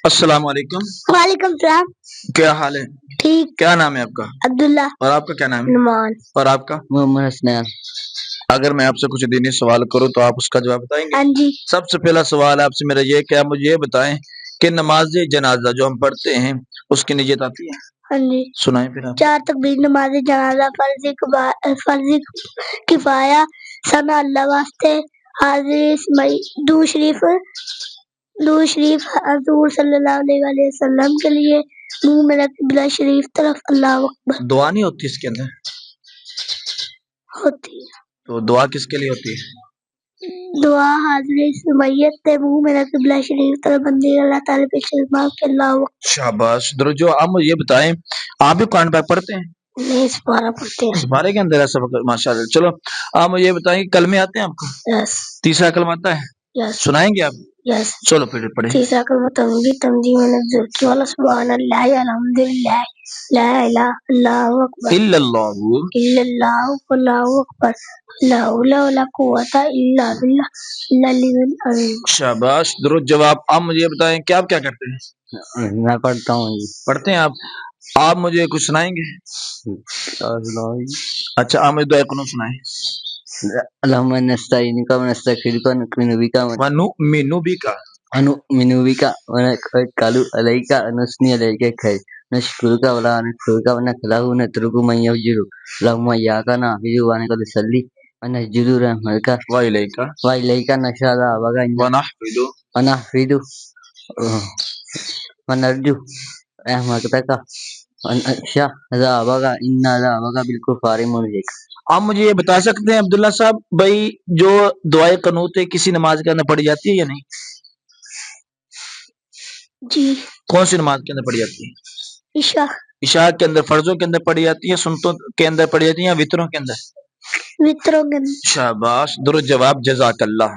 السلام علیکم. وعلیکم السلام. کیا حال ہے؟ ٹھیک. کیا نام ہے آپ کا؟ عبداللہ. اور آپ کا کیا نام ہے؟ نعمان. اور آپ کا؟ محمد حسنین. اگر میں آپ سے کچھ دینی سوال کروں تو آپ اس کا جواب بتائیں گے؟ ہاں جی. سب سے پہلا سوال آپ سے میرا یہ کہ آپ مجھے یہ بتائیں کہ نماز جنازہ جو ہم پڑھتے ہیں اس کی نیت آتی ہے؟ ہاں جی. سنائیں پھر آپ. 4 تکبیر نماز جنازہ فرض کفایہ ثنا اللہ واسطے حاضر دو شریف حضور صلی اللہ علیہ وسلم کے لیے منہ میں رکھ بلا شریف طرف اللہ اکبر. دعا نہیں ہوتی اس کے اندر؟ ہوتی ہے. تو دعا کس کے لیے ہوتی ہے؟ دعا حاضر میت تے منہ میں رکھ بلا شریف طرف بندی اللہ تعالی پہ شرما کے اللہ اکبر. شاباش. جو آپ مجھے یہ بتائیں آپ بھی قرآن پاک پڑھتے ہیں؟ نہیں سپارہ پڑھتے ہیں. اس بارے کے اندر ایسا ماشاء اللہ. چلو آپ مجھے یہ بتائیں کہ کلمے آتے ہیں آپ کو؟ یس. تیسرا کلمہ آتا ہے؟ یس. سنائیں گے آپ؟ یس. چلو پھر پڑھیں. تیسرا کلمہ تمجید نظر کی والا سبحان اللہ الحمدللہ لا الہ اللہ اکبر الا اللہ الا اللہ اللہ اکبر لا حول ولا قوت الا باللہ العلی العظیم. شاباش. درود جواب. آپ مجھے یہ بتائیں کہ آپ کیا کرتے ہیں؟ میں پڑھتا ہوں جی. پڑھتے ہیں آپ مجھے کچھ سنائیں گے؟ اچھا آپ مجھے دعا قنوت سنائیں. اللہم نستعینک و نستغفرک و نؤمن بک ونؤمن بک ونؤمن بک ونتوکل علیک ونثنی علیک الخیر نشکرک ولا نکفرک ونخلع ونترک من یفجر. اللہم ایاک نعبد ونصلی ونسجد رحمتک وإلیک وإلیک نشهد ونحمد ونحفظ ونرجو رحمتک ونخشى عذابک ان عذابک بالکفار ملحق. آپ مجھے یہ بتا سکتے ہیں عبداللہ صاحب بھائی جو دعائے قنوت ہے کسی نماز کے اندر پڑھی جاتی ہے یا نہیں؟ جی. کون سی نماز کے اندر پڑھی جاتی ہے؟ عشاء. عشاء کے اندر فرضوں کے اندر پڑھی جاتی ہے، سنتوں کے اندر پڑھی جاتی ہے یا وطروں کے اندر؟ وطروں کے اندر. شاباش. درود جواب. جزاک اللہ.